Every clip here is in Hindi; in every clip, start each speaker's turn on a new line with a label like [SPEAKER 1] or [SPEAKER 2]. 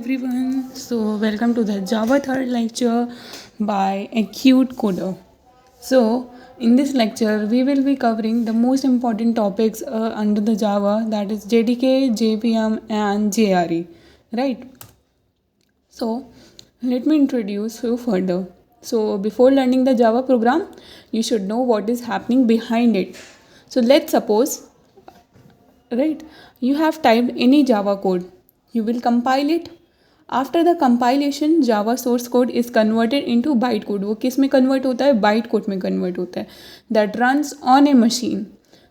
[SPEAKER 1] everyone. So welcome to the Java third lecture by Acute Coder. So in this lecture we will be covering the most important topics under the Java, that is JDK, JVM and JRE, right? So let me introduce you further. So before learning the Java program, you should know what is happening behind it. So let's suppose, right, you have typed any Java code. You will compile it. After the compilation, Java source code is converted into bytecode. वो किस में convert होता है? Bytecode में convert होता है. That runs on a machine.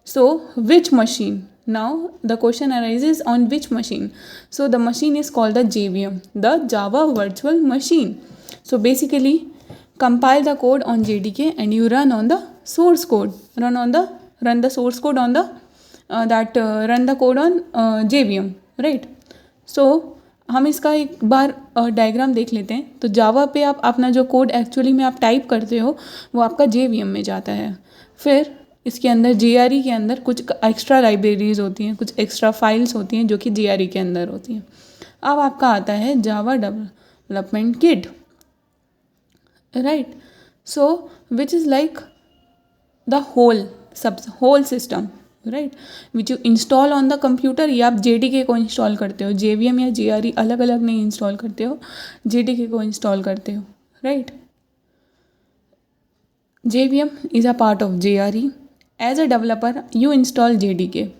[SPEAKER 1] So which machine? Now the question arises, on which machine? So the machine is called the JVM, the Java Virtual Machine. So basically, compile the code on JDK and you run on the source code. Run the source code on the run the code on JVM, right? So हम इसका एक बार डायग्राम देख लेते हैं. तो जावा पे आप अपना जो कोड एक्चुअली में आप टाइप करते हो वो आपका JVM में जाता है. फिर इसके अंदर JRE के अंदर कुछ एक्स्ट्रा लाइब्रेरीज होती हैं, कुछ एक्स्ट्रा फाइल्स होती हैं जो कि JRE के अंदर होती हैं. अब आपका आता है Java development kit, right? So which is like the whole system, right, which you install on the computer. या आप JDK को इंस्टॉल करते हो, JVM या JRE अलग अलग नहीं इंस्टॉल करते हो, JDK को इंस्टॉल करते हो, right? JVM is a part of JRE. As a developer, you install JDK.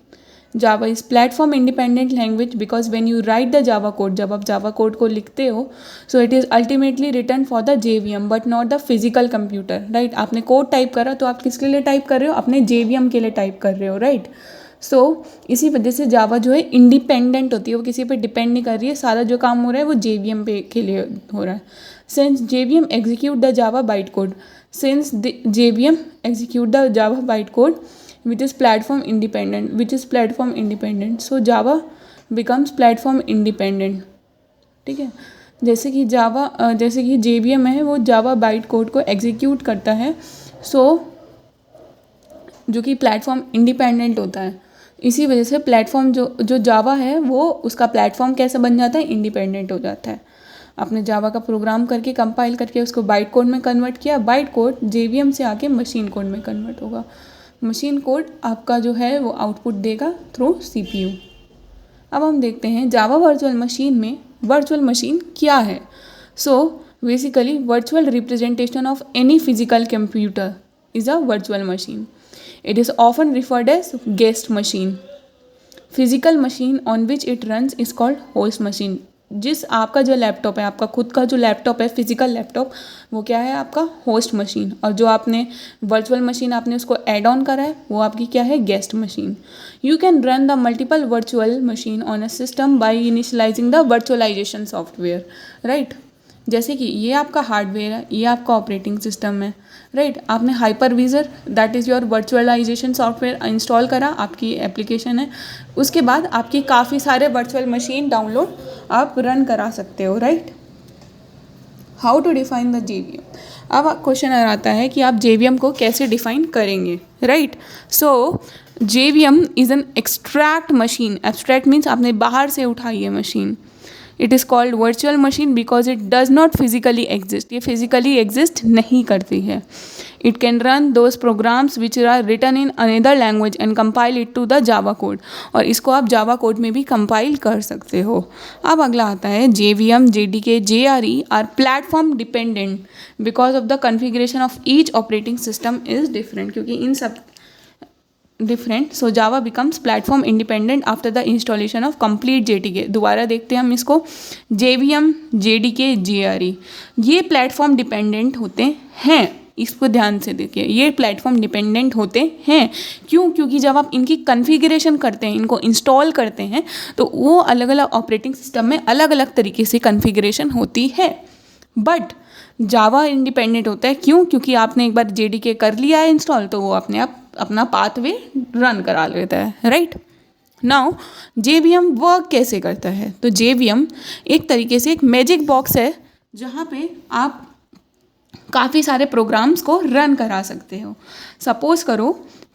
[SPEAKER 1] Java is platform independent language because when you write the Java code, जब आप Java code को लिखते हो, so it is ultimately written for the JVM but not the physical computer, right? आपने कोड टाइप करा तो आप किसके लिए टाइप कर रहे हो? अपने JVM के लिए टाइप कर रहे हो, राइट? सो इसी वजह से जावा जो है इंडिपेंडेंट होती है, वो किसी पे डिपेंड नहीं कर रही है. सारा जो काम हो रहा है वो JVM पे के लिए हो रहा है. Since JVM execute the Java bytecode, since the JVM execute the Java bytecode which is platform independent, so Java becomes platform independent. ठीक है, जैसे कि JVM है वो जावा बाइट कोड को एग्जीक्यूट करता है, सो जो कि प्लेटफॉर्म इंडिपेंडेंट होता है. इसी वजह से प्लेटफॉर्म जो जावा है वो उसका प्लेटफॉर्म कैसे बन जाता है? इंडिपेंडेंट हो जाता है. आपने जावा का प्रोग्राम करके कंपाइल करके उसको बाइट कोड में कन्वर्ट किया, बाइट कोड JVM से आके मशीन कोड में कन्वर्ट होगा. मशीन कोड आपका जो है वो आउटपुट देगा थ्रू CPU. अब हम देखते हैं जावा वर्चुअल मशीन में वर्चुअल मशीन क्या है. So basically virtual representation of any physical computer is a virtual machine. It is often referred as guest machine. Physical machine on which it runs is called host machine. जिस आपका जो लैपटॉप है, आपका खुद का जो लैपटॉप है, फिजिकल लैपटॉप, वो क्या है? आपका होस्ट मशीन. और जो आपने वर्चुअल मशीन आपने उसको ऐड ऑन करा है वो आपकी क्या है? Guest machine. You can run the multiple virtual machine on a system by initialising the virtualisation software, right? जैसे कि ये आपका हार्डवेयर है, ये आपका ऑपरेटिंग सिस्टम है, राइट? आपने hypervisor, that is your virtualisation software, install करा, आपकी एप्लीकेशन है. उसके बाद आपकी काफ़ी सारे वर्चुअल मशीन डाउनलोड आप रन करा सकते हो, right? How to define the JVM. अब क्वेश्चन आता है कि आप JVM को कैसे डिफाइन करेंगे, right? So JVM is an extract machine. Abstract means आपने बाहर से उठाई है मशीन. It is called virtual machine because it does not physically exist. ये फिजिकली एग्जिस्ट नहीं करती है. It can run those programs which are written in another language and compile it to the Java code. और इसको आप जावा कोड में भी कंपाइल कर सकते हो. अब अगला आता है JVM, JDK, JRE are platform dependent because of the configuration of each operating system is different. क्योंकि इन सब different, so Java becomes platform independent after the installation of complete JDK. दोबारा देखते हैं हम इसको. JVM, JDK, JRE ये प्लेटफॉर्म डिपेंडेंट होते हैं. इसको ध्यान से देखिए, ये प्लेटफॉर्म डिपेंडेंट होते हैं. क्यों? क्योंकि जब आप इनकी कन्फिगरेशन करते हैं, इनको इंस्टॉल करते हैं, तो वो अलग अलग ऑपरेटिंग सिस्टम में अलग अलग तरीके से कन्फिगरेशन होती है. बट जावा इंडिपेंडेंट होता है. क्यों? क्योंकि आपने एक बार JDK कर लिया है इंस्टॉल, तो वो अपने आप अपना पाथवे रन करा लेता है, राइट? नाउ JVM वर्क कैसे करता है? तो JVM एक तरीके से एक मैजिक बॉक्स है जहाँ पे आप काफ़ी सारे प्रोग्राम्स को रन करा सकते हो. सपोज करो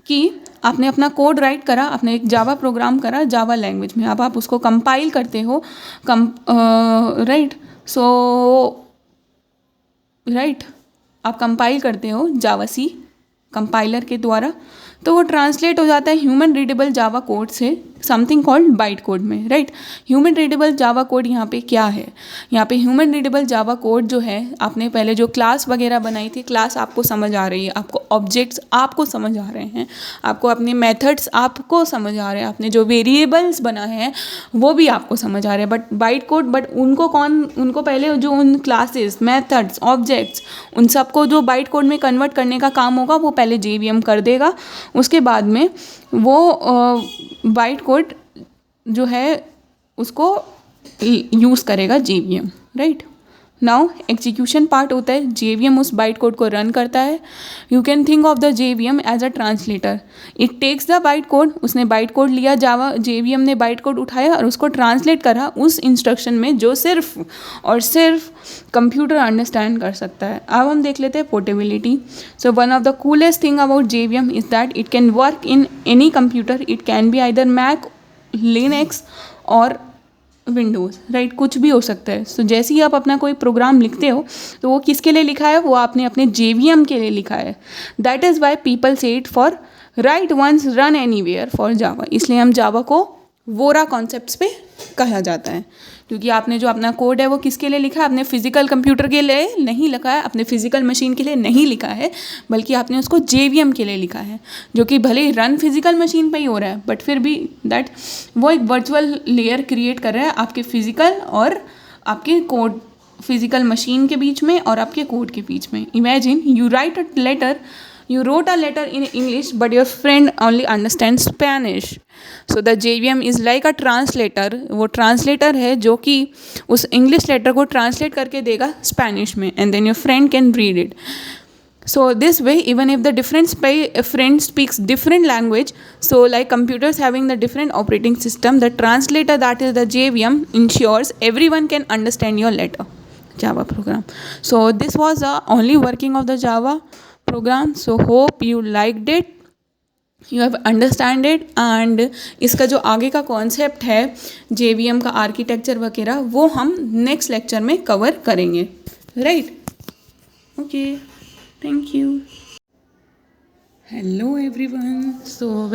[SPEAKER 1] कि आपने अपना कोड राइट करा, आपने एक जावा प्रोग्राम करा जावा लैंग्वेज में, अब आप उसको कंपाइल करते हो राइट, राइट आप कंपाइल करते हो जावा सी कंपाइलर के द्वारा, तो वो ट्रांसलेट हो जाता है ह्यूमन रीडेबल जावा कोड से समथिंग कॉल्ड बाइट कोड में, right. Human readable Java code यहाँ पे क्या है, यहाँ पे ह्यूमन रीडेबल जावा कोड जो है, आपने पहले जो क्लास वगैरह बनाई थी, क्लास आपको समझ आ रही है, आपको ऑब्जेक्ट्स आपको समझ आ रहे हैं, आपको अपने मेथड्स आपको समझ आ रहे हैं, आपने जो वेरिएबल्स बनाए हैं वो भी आपको समझ आ रहे हैं, बट बाइट कोड, बट उनको पहले जो उन क्लासेस मेथड्स ऑब्जेक्ट्स उन सबको जो बाइट कोड में कन्वर्ट करने का काम होगा वो पहले JVM कर देगा, उसके बाद में वो बाइट कोड जो है उसको यूज़ करेगा JVM, right. Now execution part होता है, JVM उस बाइट कोड को रन करता है। You can think of the JVM as a translator, it takes the byte code, उसने बाइट कोड लिया, जावा JVM ने बाइट कोड उठाया और उसको ट्रांसलेट करा उस इंस्ट्रक्शन में जो सिर्फ और सिर्फ कंप्यूटर अंडरस्टैंड कर सकता है। अब हम देख लेते हैं portability. So one of the coolest thing about JVM is that it can work in any computer, it can be either Mac, Linux और विंडोज़, राइट, कुछ भी हो सकता है। सो जैसे ही आप अपना कोई प्रोग्राम लिखते हो तो वो किसके लिए लिखा है, वो आपने अपने JVM के लिए लिखा है। That is why people say it for write once run anywhere for Java, इसलिए हम जावा को वोरा कॉन्सेप्ट्स पे कहा जाता है, क्योंकि आपने जो अपना कोड है वो किसके लिए लिखा है, अपने फिजिकल कंप्यूटर के लिए नहीं लिखा है, अपने फिजिकल मशीन के लिए नहीं लिखा है, बल्कि आपने उसको JVM के लिए लिखा है, जो कि भले ही रन फिजिकल मशीन पे ही हो रहा है, बट फिर भी दैट वो एक वर्चुअल लेयर क्रिएट कर रहा है आपके फिजिकल और आपके कोड, फिजिकल मशीन के बीच में और आपके कोड के बीच में। Imagine you wrote a letter in English but your friend only understands Spanish, so the JVM is like a translator, वो ट्रांसलेटर है जो कि उस इंग्लिश लेटर को ट्रांसलेट करके देगा स्पेनिश में, and then your friend can read it. So this way, even if the friend speaks different language, so like computers having the different operating system, the translator, that is the JVM, ensures everyone can understand your letter Java program. So this was the only working of the Java program. So hope you liked it, you have understand it, and इसका जो आगे का कॉन्सेप्ट है JVM का आर्किटेक्चर वगैरह वो हम नेक्स्ट लेक्चर में कवर करेंगे, right. Okay, thank you. Hello everyone, so